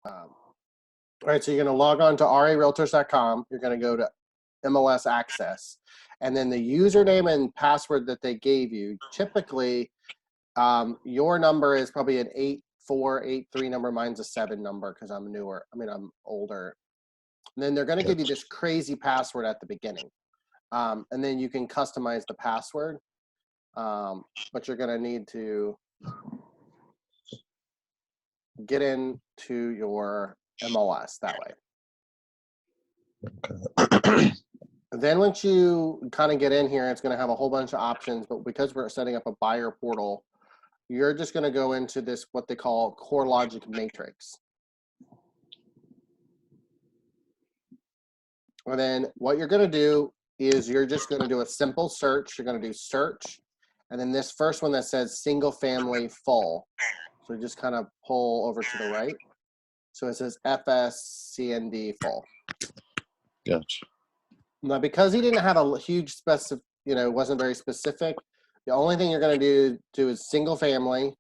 All right, so you're going to log on to rarealtors.com. You're going to go to MLS Access. And then the username and password that they gave you, typically your number is probably an 8483 number. Mine's a 7 number because I'm newer. I mean, I'm older. And then they're going to give you this crazy password at the beginning. And then you can customize the password. But you're going to need to get into your MLS that way. Okay. Then once you kind of get in here, it's going to have a whole bunch of options, but because we're setting up a buyer portal, you're just going to go into this, what they call core logic matrix. And then what you're going to do is you're just going to do a simple search. You're going to do search. And then this first one that says single family full. So just kind of pull over to the right. So it says FSCND full. Gotcha. Now, because he didn't have a huge specific, wasn't very specific, the only thing you're going to do is single family.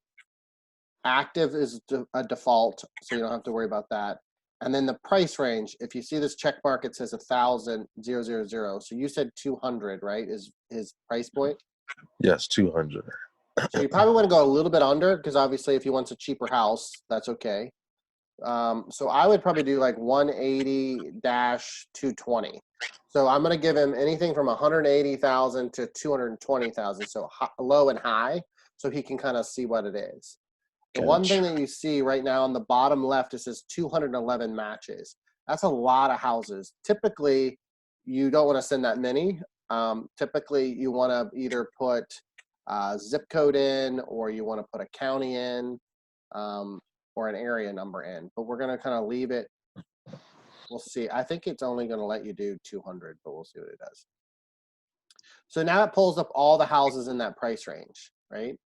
Active is a default, so you don't have to worry about that. And then the price range, if you see this check mark, it says 1,000, 000. So you said 200, right, is his price point? Yes, 200. So you probably want to go a little bit under, because obviously if he wants a cheaper house, that's okay. So I would probably do like 180-220. So I'm going to give him anything from 180,000 to 220,000. So low and high, so he can kind of see what it is. The one thing that you see right now on the bottom left, it says 211 matches. That's a lot of houses. Typically, you don't want to send that many. Typically, you want to either put zip code in, or you want to put a county in, or an area number in. But we're going to kind of leave it. We'll see. I think it's only going to let you do 200, but we'll see what it does. So now it pulls up all the houses in that price range, right?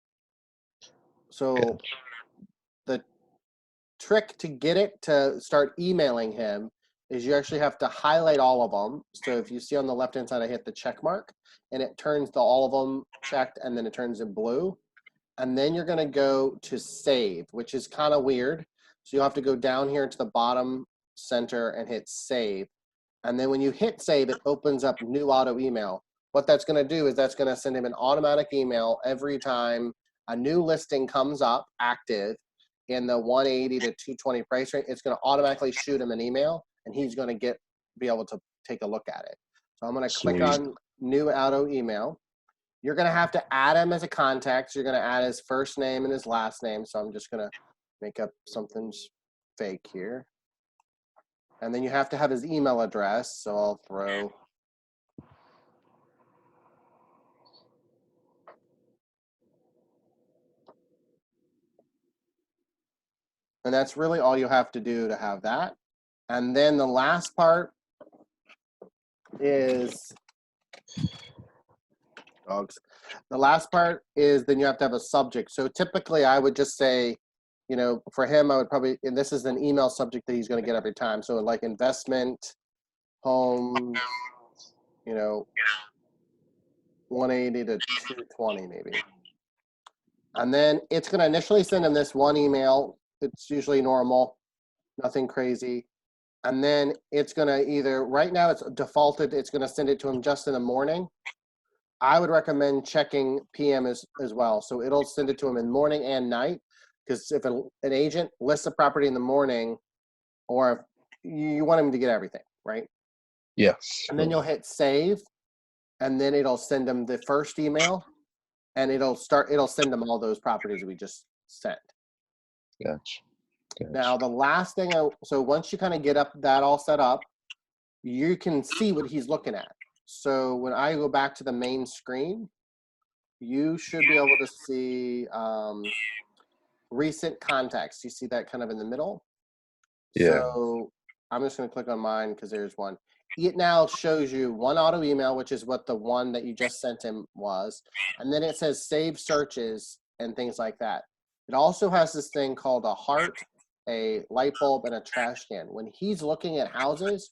So the trick to get it to start emailing him is you actually have to highlight all of them. So if you see on the left-hand side, I hit the check mark, and it turns to all of them checked, and then it turns in blue. And then you're going to go to save, which is kind of weird. So you'll have to go down here to the bottom center and hit save. And then when you hit save, it opens up new auto email. What that's going to do is that's going to send him an automatic email every time a new listing comes up active in the 180 to 220 price range. It's going to automatically shoot him an email, and he's going to be able to take a look at it. So I'm going to click on new auto email. You're going to have to add him as a contact. So you're going to add his first name and his last name. So I'm just going to make up something fake here. And then you have to have his email address. So I'll throw. And that's really all you have to do to have that. And then the last part is dogs. The last part is then you have to have a subject. So typically I would just say, for him, I would probably, and this is an email subject that he's going to get every time. So like investment, home, 180 to 220 maybe. And then it's going to initially send him this one email. It's usually normal, nothing crazy. And then it's going to either, right now it's defaulted, it's going to send it to him just in the morning. I would recommend checking PM as well. So it'll send it to him in morning and night, because if an agent lists a property in the morning, or if you want him to get everything, right? Yes. And then you'll hit save, and then it'll send him the first email, and it'll send him all those properties we just sent. Gotcha. Now the last thing, so once you kind of get that all set up, you can see what he's looking at. So when I go back to the main screen, you should be able to see recent contacts. You see that kind of in the middle? Yeah. So I'm just going to click on mine because there's one. It now shows you one auto email, which is what the one that you just sent him was. And then it says save searches and things like that. It also has this thing called a heart, a light bulb, and a trash can. When he's looking at houses,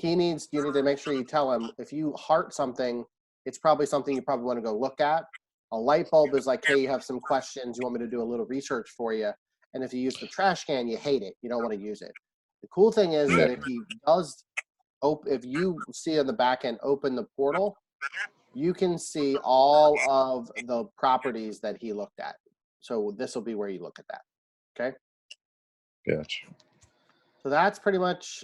you need to make sure you tell him, if you heart something, it's probably something you probably want to go look at. A light bulb is like, hey, you have some questions, you want me to do a little research for you. And if you use the trash can, you hate it. You don't want to use it. The cool thing is that if he does, if you see on the back end, open the portal, you can see all of the properties that he looked at. So this will be where you look at that. Okay. Gotcha. So that's pretty much